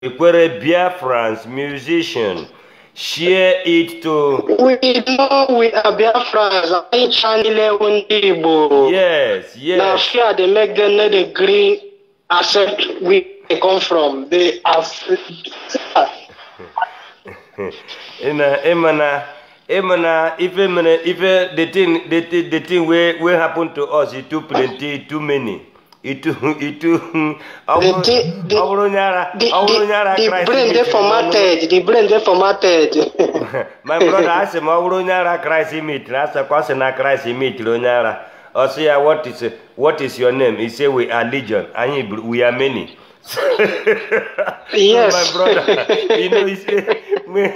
Ikwere Biafrans musician. Share it to... We know we are Biafrans. Yes, yes. Now fear they make them not agree, accept where they come from. They have... Emana, if the thing where happen to us, it too plenty, too many. The brain they formatted. The brain they formatted. My brother asked him, "Auronyara Christ image." That's a question. Christ image, Ronyara. I say, what is your name? He say, we are legion, and we are many. Yes, my brother. You know, he say, when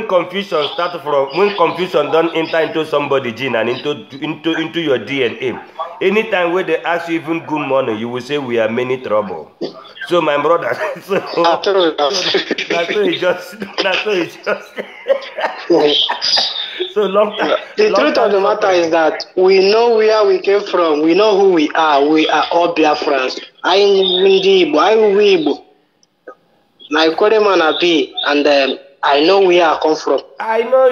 confusion start from, when confusion don't enter into somebody's gene and into your DNA. Anytime when they ask you even good morning, you will say we are many trouble. So my brother, that's it's just. So long time. The truth of the matter is that we know where we came from. We know who we are. We are all Biafrans. I Wibo. My Koreman Abi, and I know where I come from. I know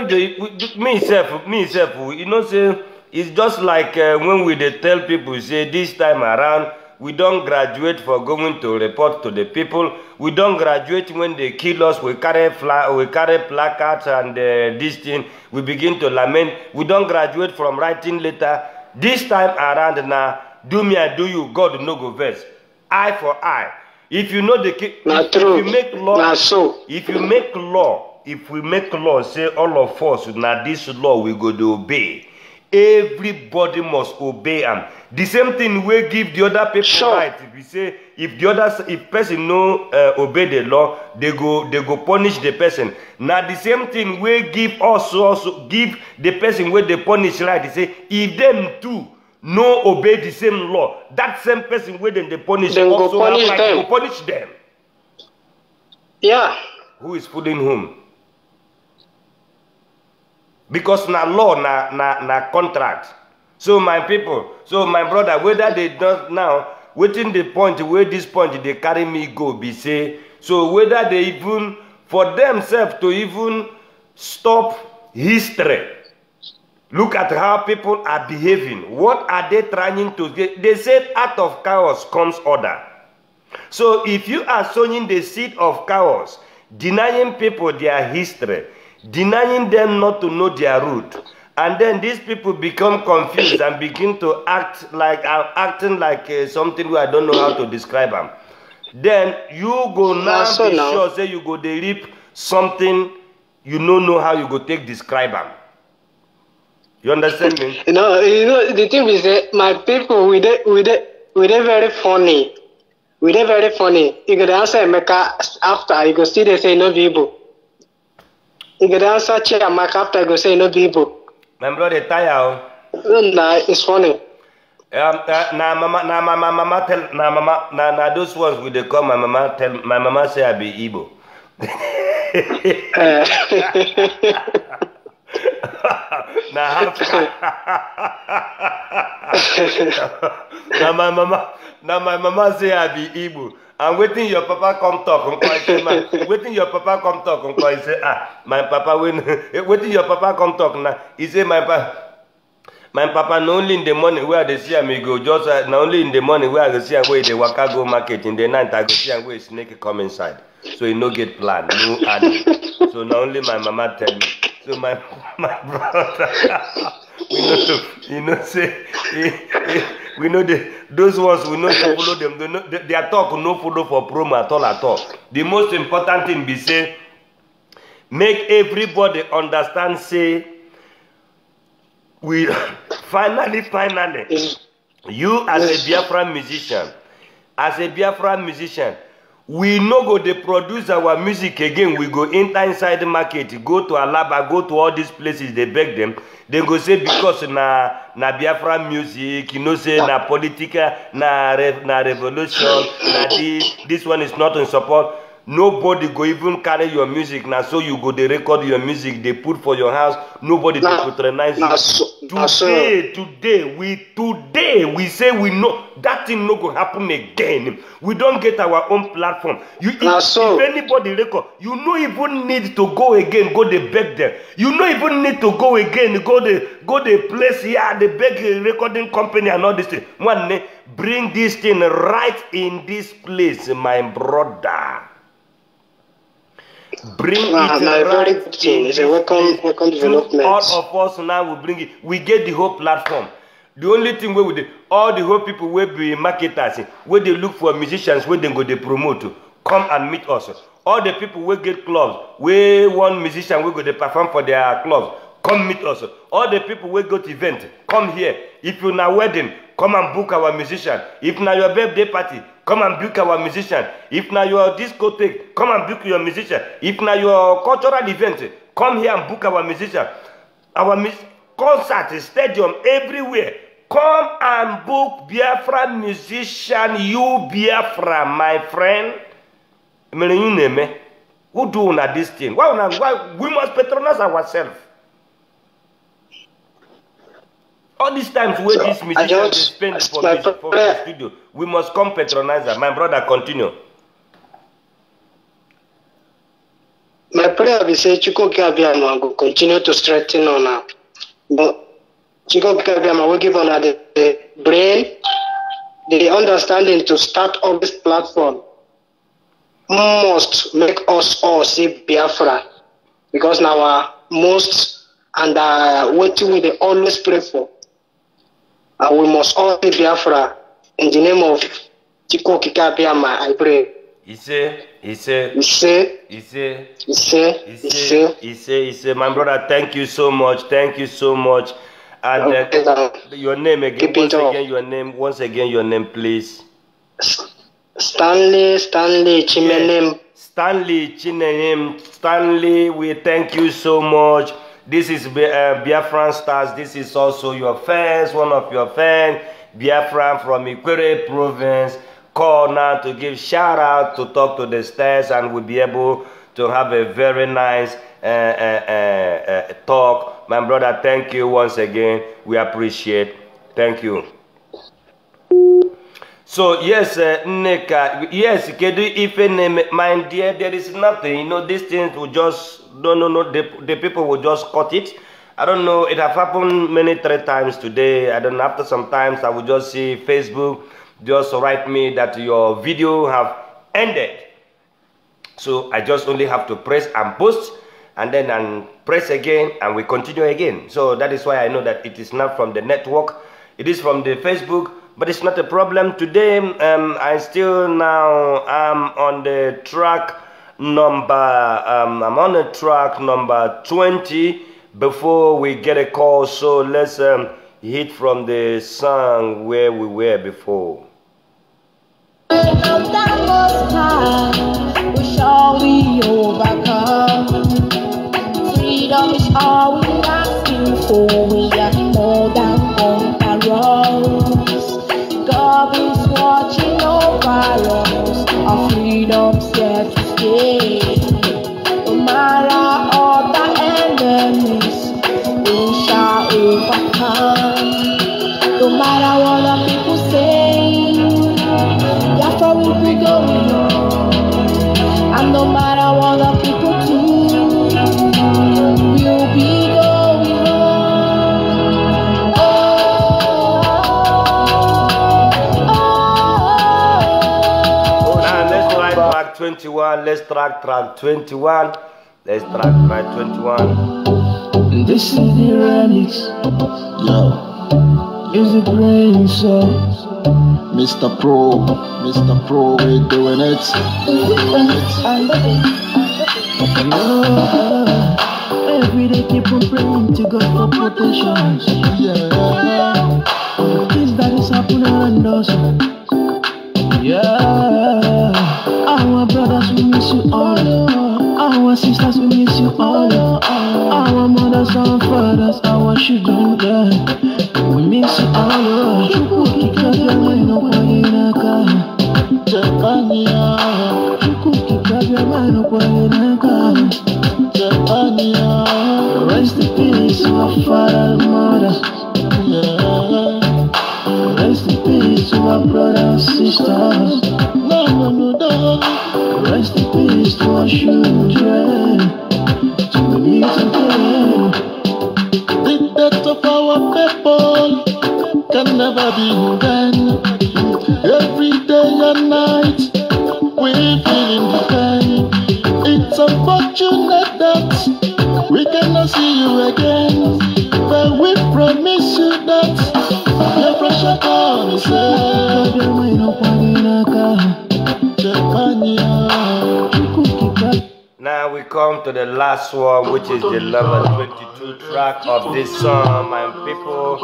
myself. You know, say it's just like when we tell people, say this time around. We don't graduate for going to report to the people. We don't graduate when they kill us. We carry placards and this thing. We begin to lament. We don't graduate from writing letter. This time around now, do me and do you. God no go vex. Eye for eye. If you know the case, if you make law, if you make law, if we make law, say all of us now this law we go to obey. Everybody must obey them. The same thing we give the other people right. If we say if person no obey the law, they go punish the person. Now the same thing we give also give the person where they punish right. They say if them too no obey the same law, that same person where they punish then also go punish them. Go punish them. Yeah. Who is fooling whom? Because na law na contract. So my people, so my brother, whether they don't now, waiting the point where this point they carry me go be say, so whether they even for themselves to even stop history. Look at how people are behaving. What are they trying to get? They said out of chaos comes order. So if you are sowing the seed of chaos, denying people their history, denying them not to know their root, and then these people become confused and begin to acting like something where I don't know how to describe them. Then you go now be sure say you go they reap something you don't know how you go take describe them. You understand me? You know the thing is that my people we they very funny. We they very funny. You could answer Emeka after you go see they say no people. You could answer Chiamaka after you go say no people. My brother tired. Nah, it's funny. Now those ones will they come. My mama say I be Igbo. Now my mama say I be Igbo. I'm waiting your papa come talk. Waiting your papa come talk. He say, my papa waiting your papa come talk now. He say my papa not only in the morning where they see me go, just not only in the morning where I go see where they waka go market. In the night I go see where snake come inside. So he no get plan, no add. So not only my mama tell me. So my brother, we know say we know those ones we know to follow them. Their talk no follow for promo at all. The most important thing be say make everybody understand. Say we finally you as a Biafran musician. We no go they produce our music again. We go inside the market, go to Alaba, go to all these places. They beg them. They go say because na Biafran music, you know, say na political, na revolution, na this one is not in support. Nobody go even carry your music now. So you go they record your music. They put for your house. Nobody patronize you. Today we say we know that thing no go happen again. We don't get our own platform. If anybody record, you no even need to go again, go they beg them. You no even need to go again, go the place here, they beg a recording company and all this thing. One bring this thing right in this place, my brother. Bring it right in. It's a welcome development. All of us now will bring it. We get the whole platform. The only thing we do, all the whole people will be marketers, where they look for musicians, where they go they promote to come and meet us. All the people will get clubs, where one musician will go they perform for their clubs, come meet us. All the people will go to event, come here. If you're now wedding, come and book our musician. If now your birthday party, come and book our musician. If now your discotheque, come and book your musician. If now your cultural event, come here and book our musician. Our concert, stadium, everywhere. Come and book Biafra musician. You Biafra, my friend. Who do this thing? Why we must patronize ourselves? All these times where these musicians spend for the studio, we must come patronize them. My brother, continue. My prayer is say Chiko Kabiama will continue to strengthen on her. But Chiko Kabiama will give on her the brain, the understanding to start on this platform. Must make us all see Biafra. Because now our most and what we always pray for. And we must all be Biafra in the name of Chiko Kikabiama, I pray. He say, my brother, thank you so much. Thank you so much. And your name again, once again, your name, please. Stanley Chimenem. Stanley, we thank you so much. This is Biafran Stars. This is also your fans, one of your fans, Biafran from Ikwere province. Call now to give shout out, to talk to the stars, and we'll be able to have a very nice talk. My brother, thank you once again. We appreciate. Thank you. So yes, Nneka, yes, if my dear, there is nothing. You know, these things will just no. The people will just cut it. I don't know. It has happened three times today. I don't know. After some times, I will just see Facebook just write me that your video have ended. So I just only have to press and post, and then and press again, and we continue again. So that is why I know that it is not from the network. It is from the Facebook. But it's not a problem. Today, I still now am on the track number 20 before we get a call. So let's hit from the song where we were before. We shall we overcome. Freedom is all we asking for. We are more than conquerors. God is watching over us. Our freedom's here to stay. No matter all the enemies, we shall overcome. No matter what the people say, Biafra will be going on. And no matter what the people do, we'll be going on. Track 21, let's track 21. Let's track track 21. This is the remix. Yo, is it rain so? Mr. Pro, we're doing it. Every day keep on praying to God for protection. Yeah. Things that is happening around us. Yeah. Our brothers, we miss you all. Our sisters, we miss you all. Our mothers, our fathers, our children, we miss you all. Chukuki kabyamano kwa inaka. Japania. Chukuki kabyamano kwa inaka. Japania. Rest in peace, our father and mother. just want children to live again. The death of our people can never be in vain. Every day and night we feeling the pain. It's unfortunate that we cannot see you again, but we promise you that your pressure God is Now we come to the last one, which is the number 22 track of this song. My people,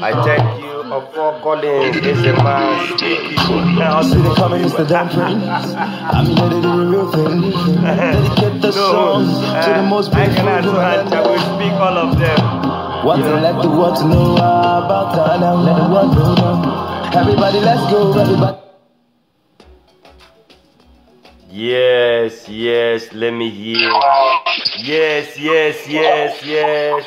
I thank you for calling. It's a man speaking. Now, see the coming is the damn thing. I'm here to do the real thing. Dedicate the song to the most beautiful I will speak all of them. What they like to want to know about her now. Let the world know. Everybody, let's go, everybody. Yes, yes, let me hear. Yes, yes, yes, yes.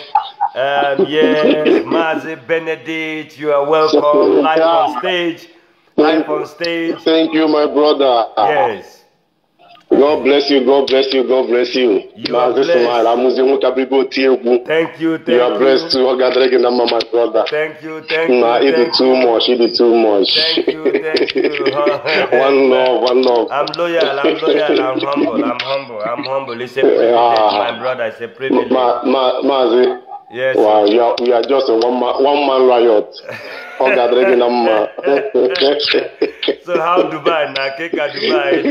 Yes, Mazi Benedict, you are welcome. Live on stage. Live on stage. Thank you, my brother. Yes. God bless you, God bless you, God bless you. You are blessed. Thank you, Thank you. You are blessed too. God bless you, my brother. Thank you, thank you. Nah, he did too much, he did too much. Thank you, thank you. One love, one love. I'm loyal, I'm humble. It's a privilege, my brother, it's a privilege. Mazi. Yes. Wow, we are just a one man riot. So how Dubai? Nakeka Dubai,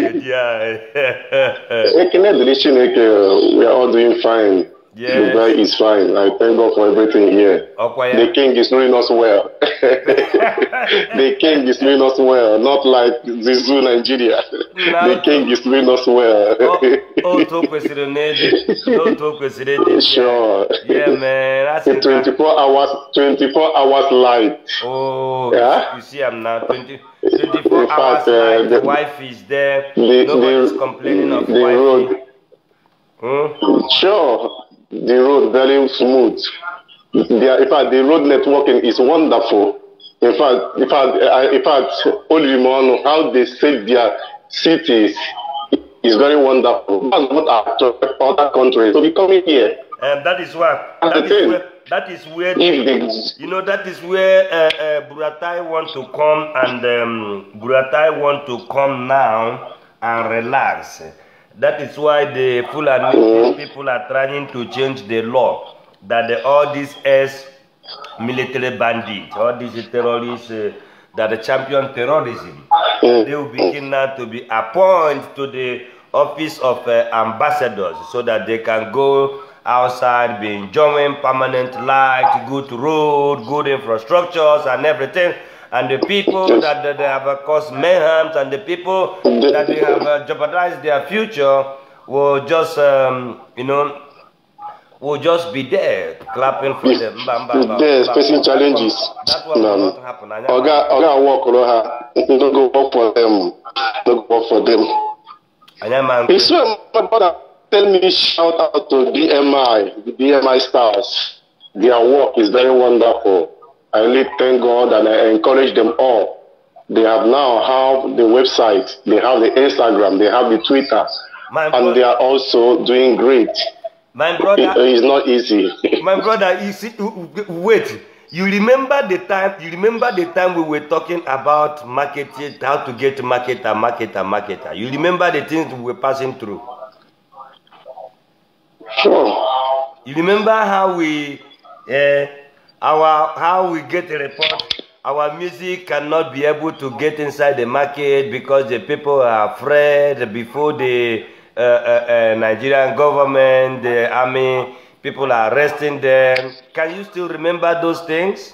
we are all doing fine. Yes. Dubai is fine. I thank God for everything here. The king is doing us well. The king is doing us well, not like Zizu Nigeria. The king is doing us well. Sure. Yeah, man. That's 24 hours light. Oh, yeah? You see, I'm now 24 hours light. The wife is there. Nobody's complaining of the road. Sure. The road very smooth. In fact, the road networking is wonderful. In fact, Olimono, how they save their cities is very wonderful. That's what other countries. So we coming here. And that is what. That is where Buratai want to come, and Buratai want to come now and relax. That is why the Fulani people are trying to change the law, that all these military bandits, all these terrorists that champion terrorism, they will begin now to be appointed to the office of ambassadors, so that they can go outside, be enjoying permanent light, good road, good infrastructures and everything. And the people that they have caused mayhem, and the people that they have jeopardized their future will just, will just be there, clapping for them. Facing challenges. That's what will not happen. Don't go work for them. Don't go work for them. It's when my brother tell me shout out to BMI stars. Their work is very wonderful. I really thank God, and I encourage them all. They have now have the website, they have the Instagram, they have the Twitter, and they are also doing great. My brother, it's not easy. My brother, you see, wait. You remember the time? You remember the time we were talking about marketing, how to get marketer. You remember the things we were passing through? Sure. You remember how we, how we get a report? Our music cannot be able to get inside the market because the people are afraid before the Nigerian government, the army, people are arresting them. Can you still remember those things?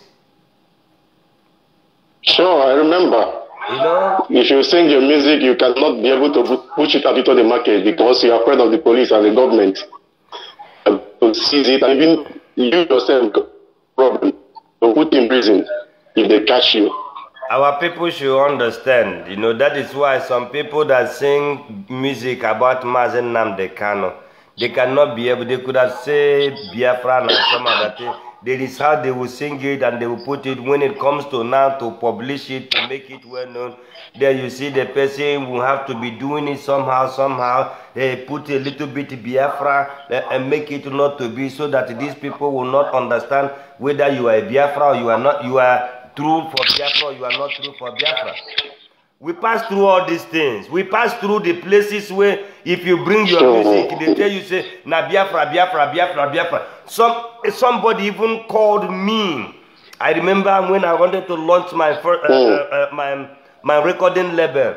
Sure, I remember. You know? If you sing your music, you cannot be able to push it out into the market because you are afraid of the police and the government to seize it, and even you yourself problem to put in prison if they catch you. Our people should understand, you know, that is why some people that sing music about Mazi Nnamdi Kanu, they cannot be able, they could have said Biafra and some other thing. There is how they will sing it and they will put it. When it comes to now to publish it, to make it well known, there you see the person will have to be doing it somehow. They put a little bit Biafra and make it not to be, so that these people will not understand whether you are a Biafra or you are not. You are true for Biafra or you are not true for Biafra. We pass through all these things. We pass through the places where if you bring your music, they tell you, say, na Biafra. Somebody even called me. I remember when I wanted to launch my first, my recording label.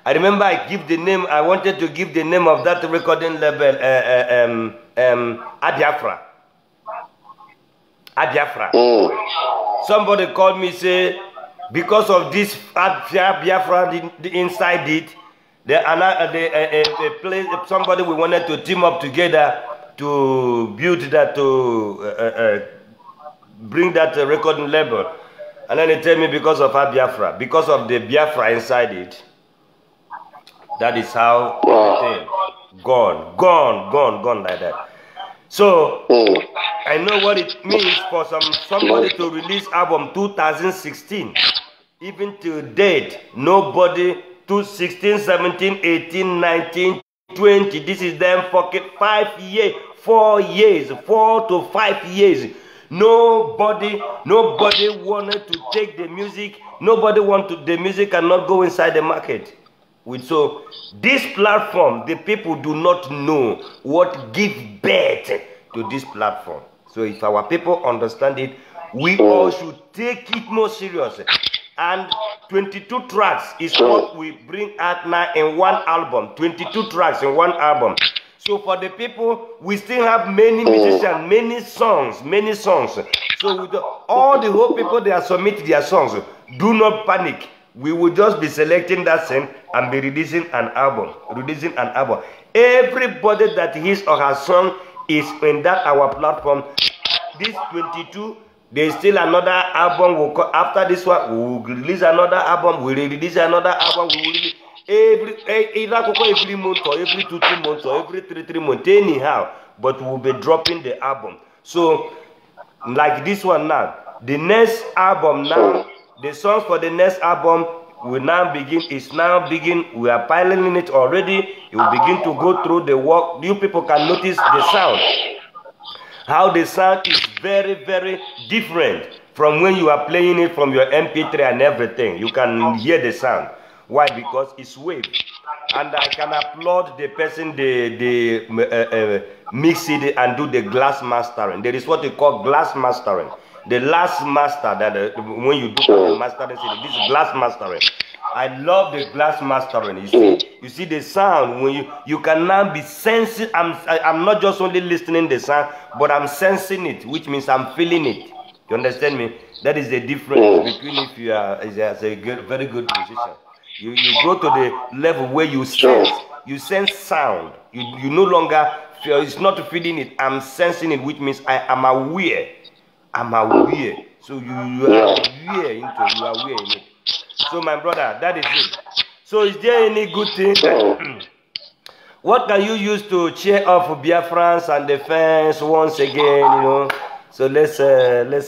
I remember I wanted to give the name of that recording label, Abiafra. Somebody called me, say, because of this Biafra inside it, somebody we wanted to team up together to build that, to bring that recording label. And then they tell me because of Biafra, because of the Biafra inside it. That is how everything gone like that. So I know what it means for somebody to release album 2016. Even to date, nobody, 2016, 17, 18, 19, 20, this is them fucking 4 to 5 years. Nobody wanted to take the music. The music cannot go inside the market. So this platform, the people do not know what gives birth to this platform. So if our people understand it, we all should take it more seriously. And 22 tracks is what we bring out now in one album. 22 tracks in one album. So for the people, we still have many musicians, many songs. So with all the whole people that are submitting their songs, do not panic. We will just be selecting that thing and be releasing an album. Everybody that his or her song is in that our platform. This 22, there's still another album. After this one, we will release another album. We will release another album. We will release every month or every 2 months or every 3 months. Anyhow, but we will be dropping the album. So, like this one now, the next album now, the songs for the next album will now begin. We are piloting it already. It will begin to go through the work. You people can notice the sound. How the sound is very, very different from when you are playing it from your MP3 and everything. You can hear the sound. Why? Because it's wave. And I can applaud the person they mix it and do the glass mastering. There is what they call glass mastering. The last master that when you do the mastering, this is glass mastering. I love the glass mastering. You see the sound when you can now be sensing. I'm not just only listening the sound, but I'm sensing it, which means I'm feeling it. You understand me? That is the difference between if you are very good musician. You go to the level where you sense sound. You no longer feel, it's not feeling it. I'm sensing it, which means I am aware. So you are aware in it. So my brother, that is it. So is there any good thing? What can you use to cheer up Biafrans and the fans once again? You know. So let's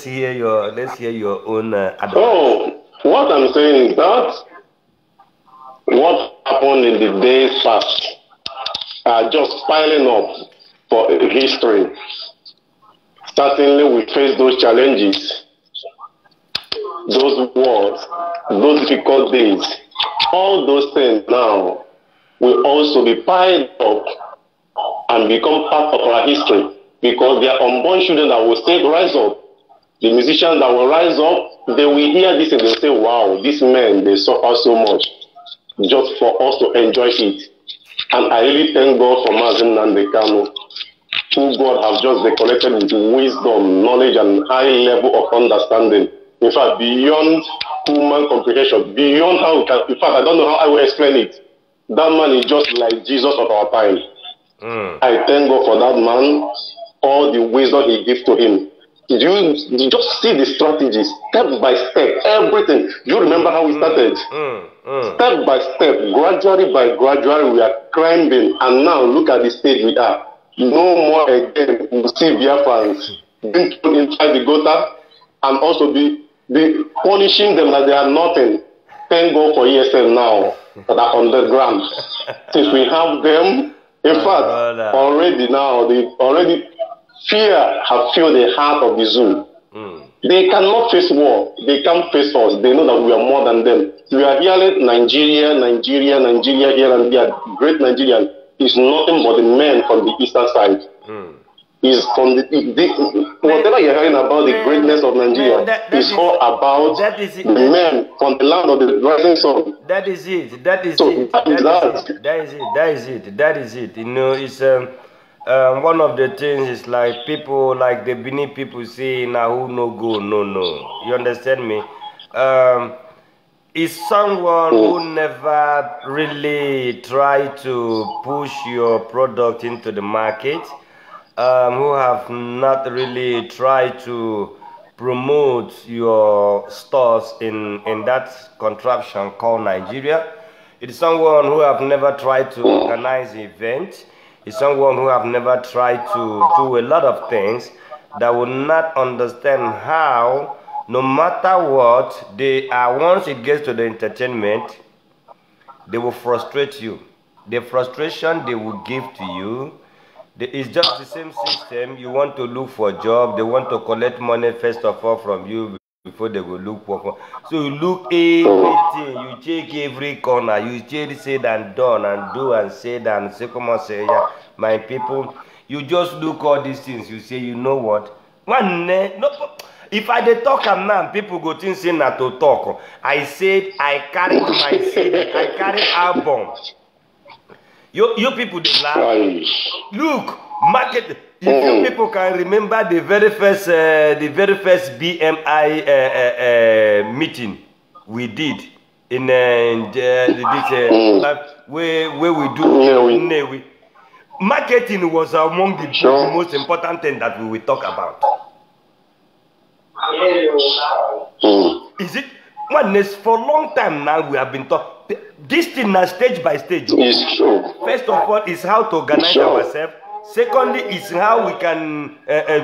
hear your own advice. Oh, what I'm saying is that what happened in the days past are just piling up for history. Certainly we face those challenges, those wars, those difficult days. All those things now will also be piled up and become part of our history, because they are unborn children that will still rise up. The musicians that will rise up, they will hear this and they'll say, wow, these men, they suffer so much just for us to enjoy it. And I really thank God for Mazi Nnamdi Kanu, who God has just decorated with wisdom, knowledge, and high level of understanding. In fact, beyond human comprehension, beyond how we can, in fact, I don't know how I will explain it. That man is just like Jesus of our time. I thank God for that man, all the wisdom he gives to him. You just see the strategies, step by step, everything. You remember how we started? Step by step, gradually by gradually, we are climbing, and now look at the stage we are. No more again, we see Biafrans being thrown inside the gutter, and also be punishing them that they are nothing. Thank God for ESL now that are on the ground. Since we have them, in fact, already now, fear has filled the heart of the zoo. They cannot face war. They can't face us. They know that we are more than them. We are hearing Nigeria here and there. Great Nigeria is nothing but the men from the eastern side. Is from whatever you're hearing about the greatness of Nigeria is all about the men from the land of the rising sun. That is it. That is it. You know, it's one of the things is like people, like the Benin people say, "Na who no go, no." You understand me? Is someone who never really tried to push your product into the market, who have not really tried to promote your stores in that contraption called Nigeria. It is someone who have never tried to organize events. It's someone who have never tried to do a lot of things that will not understand how, no matter what, they are, once it gets to the entertainment, they will frustrate you. The frustration they will give to you, it's just the same system. You want to look for a job, they want to collect money first of all from you before they will look for. So you look everything, you check every corner, you check said and done and do and said and say, come on, say, yeah, my people, you just look all these things, you say, you know what? If I dey talk am now, people go think say na to talk. I said I carried my CD, I carried album. You people dey laugh. Look, market. If you people can remember the very first BMI meeting we did in where we do marketing was among the most important thing that we will talk about. Is it? For a long time now we have been talking. This thing now stage by stage. It's true. First of all, is how to organize ourselves. Secondly, is how we can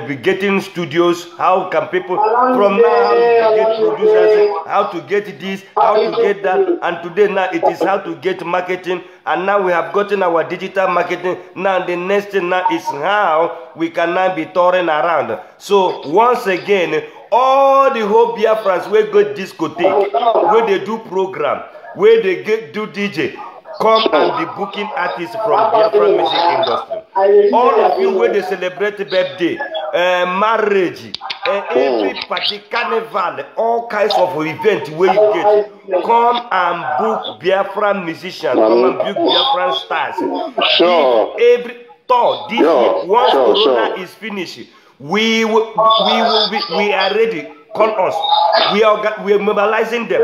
be getting studios. How can people from now how to get producers, how to get this, how to get that, and today now it is how to get marketing. And now we have gotten our digital marketing. Now the next thing now is how we can now be touring around. So once again, all the whole Biafrans where go discotheque, where they do program, where they do DJ, come and be booking artists from Biafran music industry. All of you where they celebrate birthday, marriage, every party, carnival, all kinds of events where you get, come and book Biafran musicians, come and book Biafran stars. Every thought, this year, once Corona is finished, we are ready. Call us. We are mobilizing them.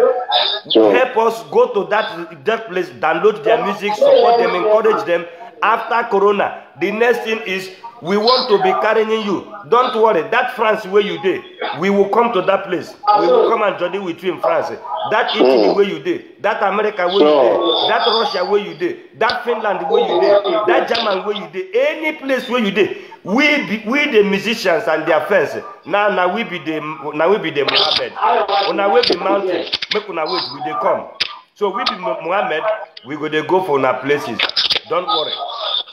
Help us go to that place, download their music, support them, encourage them. After Corona, the next thing is we want to be carrying you. Don't worry, that France where you did, we will come to that place. We will come and journey with you in France. That Italy where you did, that America where you did, that Russia where you did, that Finland where you did, that German where you did, any place where you did. We the musicians and their fans. Now we be the Muhammad. Now we be mountain. Make una wait, we they come. So we be Muhammad. We go for our places. Don't worry.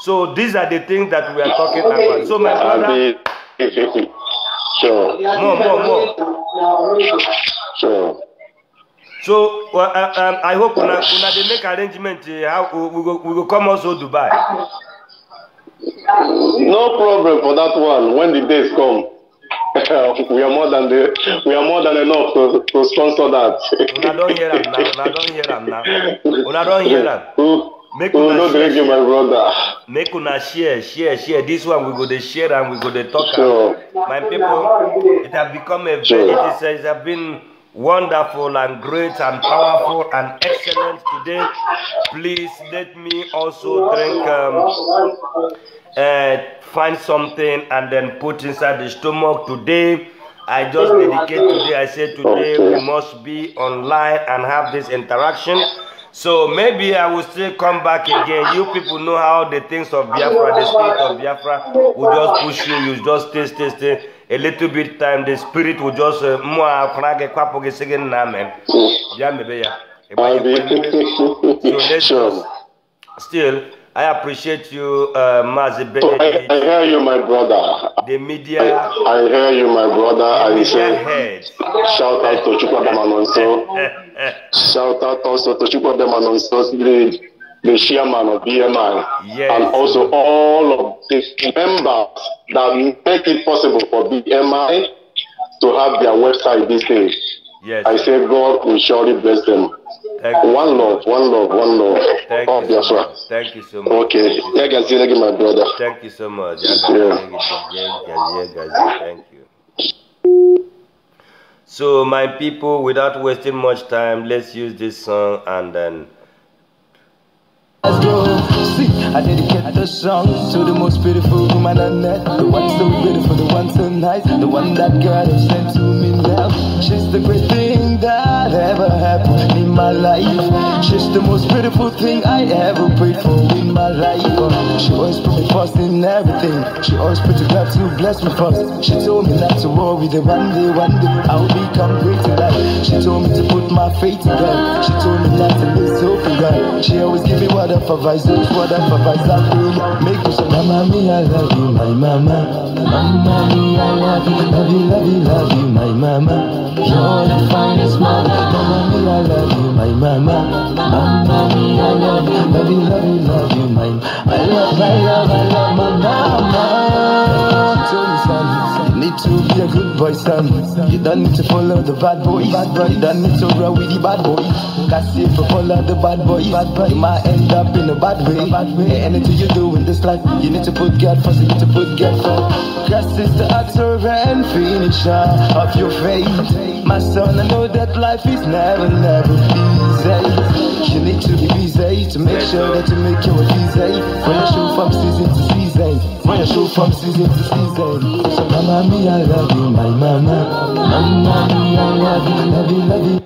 So these are the things that we are talking about. So my brother, more. Sure. So I hope una they make arrangement. How we go come also Dubai. No problem for that one. When the days come, we are more than enough to sponsor that. Una don't hear them now. Una don't hear them. Make una share, my brother. Make una share. This one we go to share and we go to talk. Sure. My people, it has become it has been wonderful and great and powerful and excellent today. Please let me also drink find something and then put inside the stomach. Today I just dedicate today. I said today we must be online and have this interaction. So maybe I will still come back again. You people know how the things of Biafra, the spirit of Biafra will just push you. You just stay. a little bit time, the spirit will just so still, I appreciate you, Mazi Benedict. I hear you, my brother. The media. I hear you, my brother. I say, shout out to Chukwuademanonso. Shout out also to Chukwuademanonso, the chairman of BMI. Yes. And also all of the members that make it possible for BMI to have their website these days. Yes. I say God will surely bless them. One love. Thank you so much. Thank you so much. Okay. My brother. Thank you so much. Yeah. Thank you. So my people, without wasting much time, let's use this song and then let's go. See, I dedicate the song to the most beautiful woman I met. The one so beautiful, the one so nice, the one that God has sent to me now. She's the great thing that ever happened in my life. She's the most beautiful thing I ever prayed for in my life. She always put me first in everything. She always put to God to bless me first. She told me not to worry that one day I'll become great in life. She told me to put my faith in God. She told me not to lose hope in God. She always give me word of advice, those word of advice that will make me say, Mama, me, I love you, my mama. Mama, me, I love you, love you, love you, love you, my mama. You're the finest mother. Mama, me, I love you, my mama. Mama, me, I love you, love you, love you, love you, my mama. I love my mama. She told me, son, you need to be a good boy, son. You don't need to follow the bad boys. You don't need to run with the bad boys. Cause if you follow the bad boys, you might end up in a bad way. Anything you do in this life, you need to put God first, you need to put God first. Christ is the author and finisher of your faith. My son, I know that life is never easy. You need to be busy to make sure that you make your easy. When you show from season to season, when you show from season to season. So mama, me, I love you, my mama. Mama, me, I love you, love you, love you.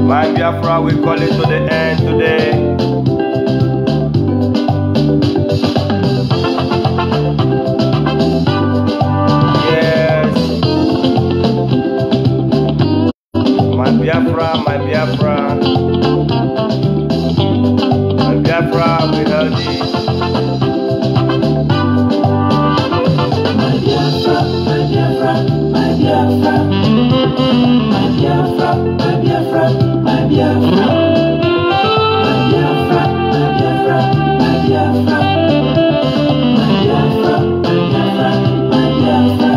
My Biafra, we call it to the end today. Yes. My Biafra, my Biafra. My Biafra, we heard it. My Biafra, my Biafra, my Biafra. My Biafra, my Biafra, my Biafra. My Biafra, my Biafra, my Biafra. My Biafra, my Biafra, my Biafra.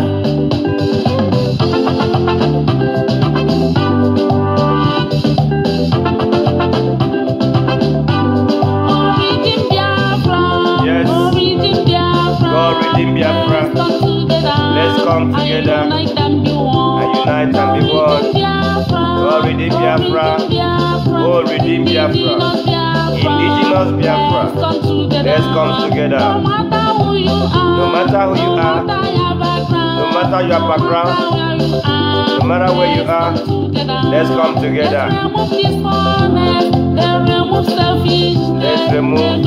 Yes. God redeem Biafra. Let's come together and unite and be one. God redeem Biafra. God redeem Biafra. Indigenous Biafra. Let's come together. No matter who you are, no matter your background, no matter where you are, let's come together. Let's remove.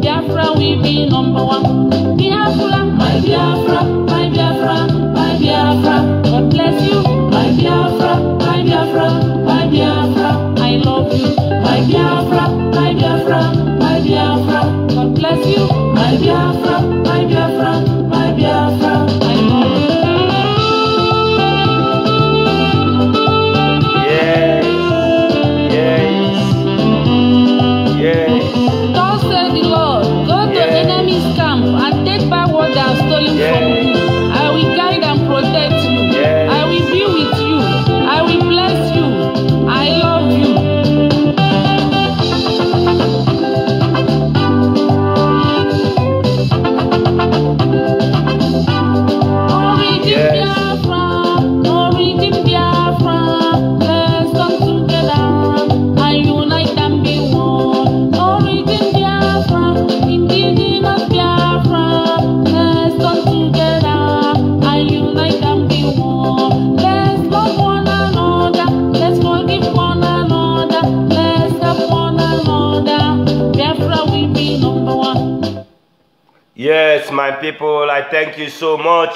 Biafra, we be number one. Biafra, my Biafra, my Biafra, my Biafra. God bless you, my Biafra, my Biafra, my Biafra. I love you, my Biafra, my Biafra, my Biafra. God bless you, my Biafra, my Biafra, my Biafra. I love you. Yes, yes, yes. God said the Lord, go to enemy's camp and take back what they have stolen from you. I will guide and protect you. Yes, my people, I thank you so much.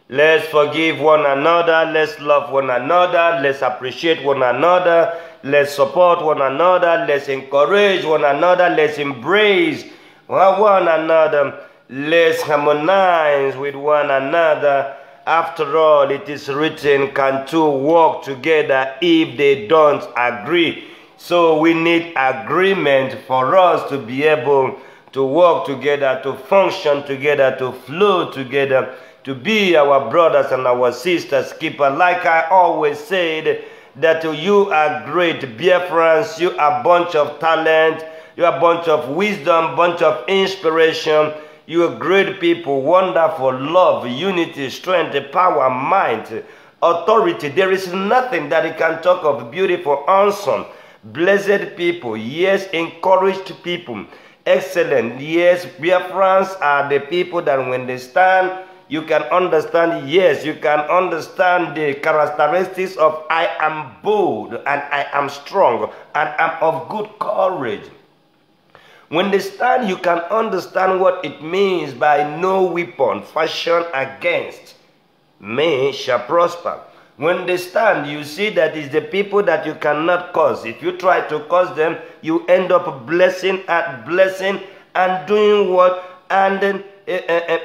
Let's forgive one another. Let's love one another. Let's appreciate one another. Let's support one another. Let's encourage one another. Let's embrace one another. Let's harmonize with one another. After all, it is written, can two walk together if they don't agree? So we need agreement for us to be able to work together, to function together, to flow together, to be our brothers and our sisters keeper. Like I always said, that you are great Biafrans, you are a bunch of talent, you are a bunch of wisdom, bunch of inspiration. You are great people, wonderful, love, unity, strength, power, might, authority. There is nothing that you can talk of. Beautiful, awesome, blessed people. Yes, encouraged people. Excellent. Yes, Biafrans are the people that when they stand, you can understand. Yes, you can understand the characteristics of I am bold and I am strong and I'm of good courage. When they stand, you can understand what it means by no weapon fashioned against me shall prosper. When they stand, you see that it's the people that you cannot curse. If you try to curse them, you end up blessing and doing what? And then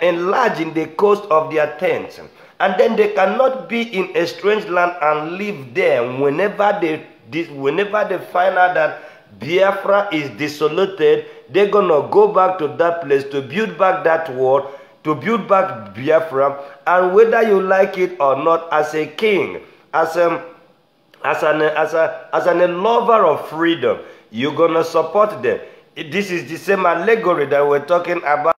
enlarging the coast of their tents. And then they cannot be in a strange land and live there whenever they find out that Biafra is desolated. They're gonna go back to that place to build back that world, to build back Biafra. And whether you like it or not, as a king, as a lover of freedom, you're gonna support them. This is the same allegory that we're talking about.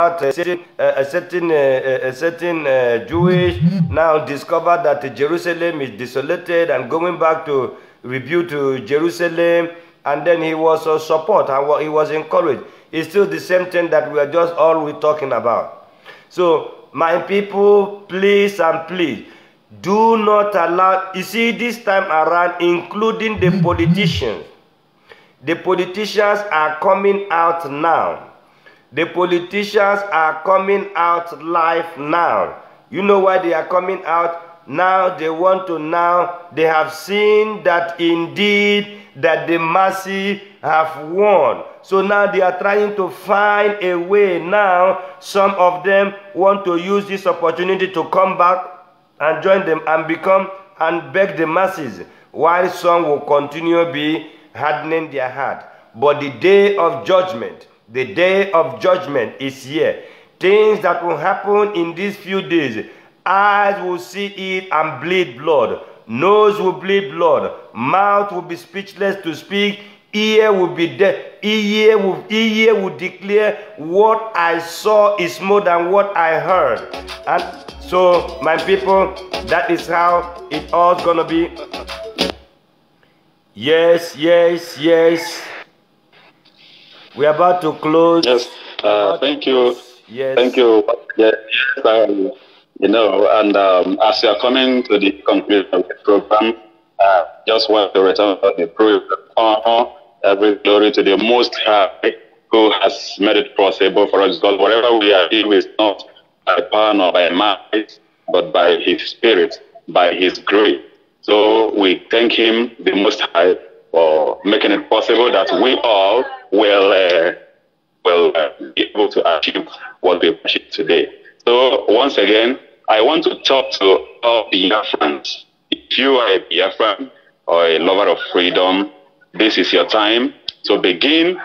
A certain Jewish now discovered that Jerusalem is desolated and going back to rebuild to Jerusalem, and then he was support and he was encouraged. It's still the same thing that we are just always talking about. So my people, please and please, do not allow, you see, this time around, including the politicians are coming out now. The politicians are coming out live now. You know why they are coming out? Now they want to, they have seen that indeed that the masses have won. So now they are trying to find a way now. Some of them want to use this opportunity to come back and join them and become and beg the masses, while some will continue be hardening their heart. But the day of judgment, is here. Things that will happen in these few days. Eyes will see it and bleed blood. Nose will bleed blood. Mouth will be speechless to speak. Ear will be dead. Ear will declare, what I saw is more than what I heard. And so, my people, that is how it all's gonna be. Yes. We're about to close. Yes. Thank you. Yes. Thank you. Yes. You know, and as you are coming to the conclusion of the program, just want to return to the honor, every glory to the Most High, who has made it possible for us. Because whatever we are doing is not by power nor by might, but by His Spirit, by His grace. So we thank Him, the Most High, for making it possible that we all will be able to achieve what we achieved today. So once again, I want to talk to all Biafrans. If you are a Biafran or a lover of freedom, this is your time to begin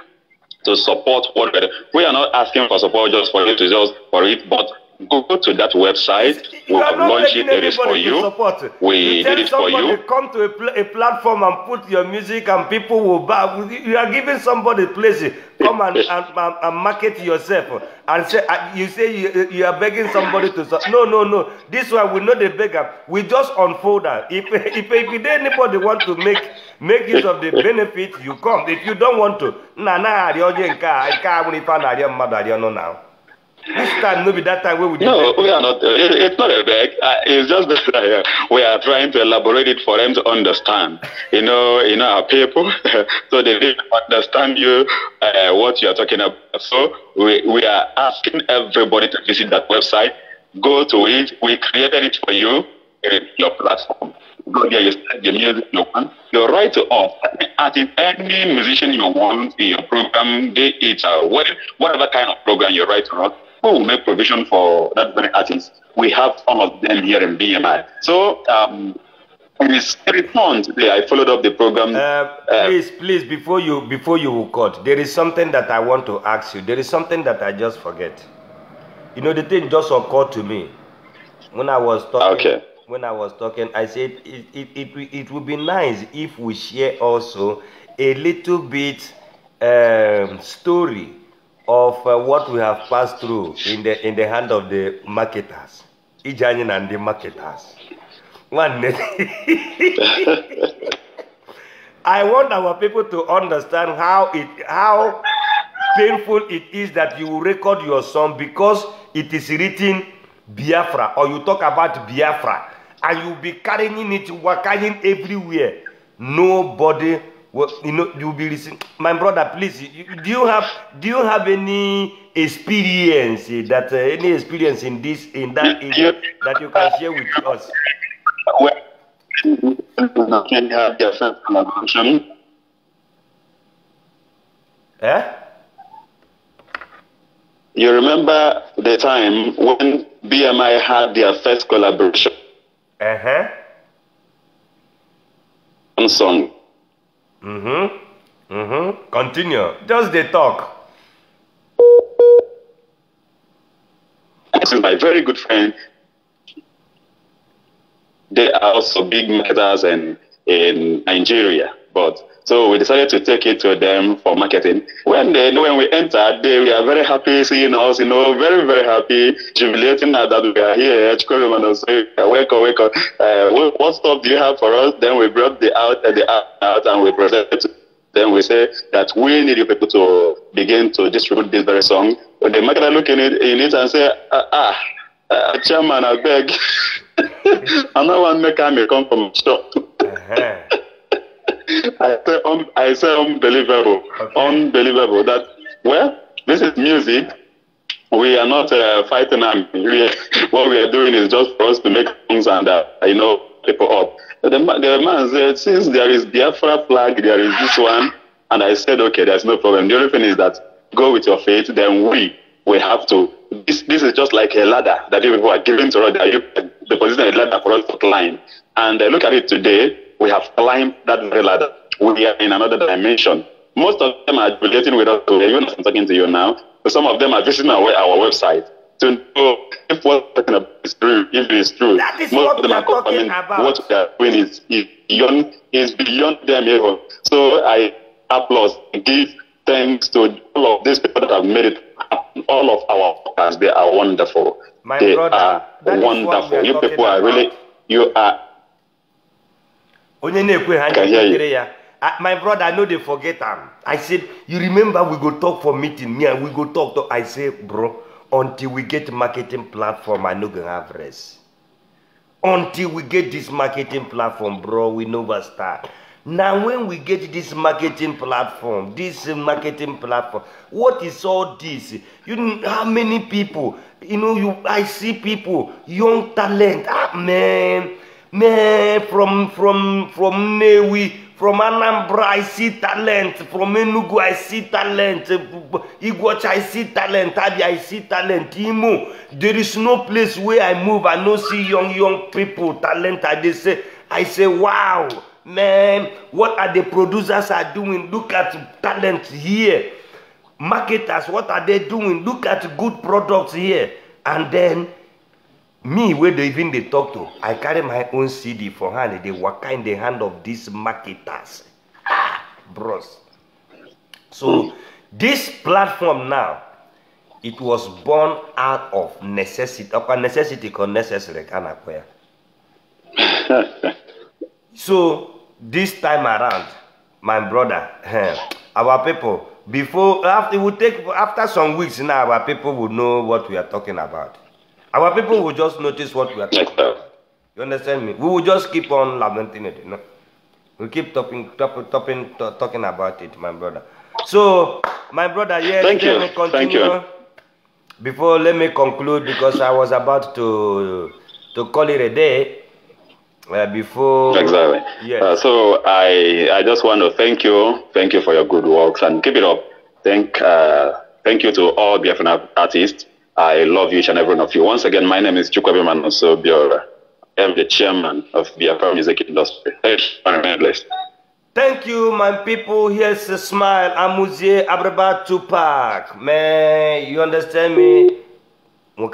to support what we are not asking for support just for you to just for it, but go to that website. We have launched it. It is for you. We did it for you. Come to a platform and put your music, and people will buy. You are giving somebody place. Come and market yourself. And say you say you are begging somebody to. No. This one we know the beggar. We just unfold that. If anybody want to make use of the benefit, you come. If you don't want to, now. This time, maybe that time where we did. No, we are not. It's not a beg. It's just that we are trying to elaborate it for them to understand. You know our people, so they didn't understand you what you are talking about. So we are asking everybody to visit that website. Go to it. We created it for you. Your platform. Go there. You select the music you want. You write to us. Artist, any musician you want in your program, be it whatever kind of program you write to us. Who will make provision for that very artist? We have some of them here in BMI. So, in his return today, I followed up the program. Please, before you cut, there is something that I want to ask you. There is something that I just forget. You know, the thing just occurred to me when I was talking. Okay. When I was talking, I said it would be nice if we share also a little bit story of what we have passed through in the hand of the marketers, Ijanin and the marketers. One I want our people to understand how painful it is that you record your song because it is written Biafra, or you talk about Biafra, and you'll be carrying it, walking everywhere. Nobody. Well, you know, you'll be listening. My brother, please, do you have any experience that that you can share with us? You remember the time when BMI had their first collaboration? On song. Continue. Just the talk. This is my very good friend. They are also big marketers in Nigeria, so we decided to take it to them for marketing. When we entered, they were very happy seeing us, very, very happy, jubilating that we are here. Welcome. What stuff do you have for us? Then we brought the out and we presented to them. We say that we need you people to begin to distribute this very song. But the marketer look in it and say, chairman, I beg. I'm not one maker may come from shop. I say unbelievable. Okay. Unbelievable that, well, this is music. We are not fighting army. What we are doing is just for us to make things and people up. The man said, since there is Biafra flag, there is this one, and I said, okay, there's no problem. The only thing is that go with your faith. Then we have to. This is just like a ladder that you people are giving to us. The position is a ladder for us to climb. And look at it today. We have climbed that very ladder. We are in another dimension. Most of them are relating with us. Even as I'm talking to you now, but some of them are visiting our website to know if what we're talking about is true, if it is true. That is most of them are talking about. What we are doing is beyond them even. So I applaud, give thanks to all of these people that have made it happen. All of our workers, they are wonderful. They are wonderful. You people are really, you are. Can hear you. My brother, I know they forget them. I said, you remember we go talk for meeting, me and we go talk. I say, bro, until we get marketing platform, I no gonna have rest. Until we get this marketing platform, bro, we never start. Now when we get this marketing platform, what is all this? You know how many people, I see people, young talent, man, from Newi, from Anambra, I see talent. From Enugu, I see talent. Iguacha, I see talent. Abia, I see talent. Imo, there is no place where I move and no see young people talent. I say, wow, man, what are the producers are doing? Look at talent here. Marketers, what are they doing? Look at good products here. And then me, where they talk to, I carry my own CD for hand. They work in the hand of these marketers. Bros. So this platform now, it was born out of necessity. Necessity or necessary. So this time around, my brother, our people, before, after some weeks now, our people will know what we are talking about. Our people will just notice what we are talking about. You understand me? We will just keep on lamenting it, you know. We'll keep talking about it, my brother. So, my brother, yes, let me continue. Before, let me conclude because I was about to call it a day. Before exactly. Yes. So I just want to thank you for your good works and keep it up. Thank you to all Biafran artists. I love each and every one of you. Once again, my name is Chukwuemeka Manoso Biora. I am the chairman of Biafran music industry. Thank you, and remain blessed. Thank you, my people. Here's a smile. Amuzie Abraba Tupac. Man, you understand me? My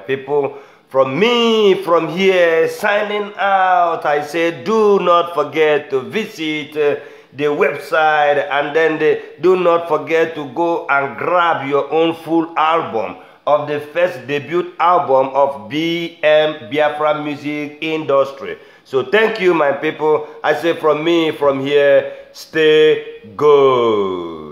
people. From me, from here, signing out, I say do not forget to visit the website, and then do not forget to go and grab your own full album of the first debut album of BM Biafra Music Industry. So thank you, my people. I say from me, from here, stay good.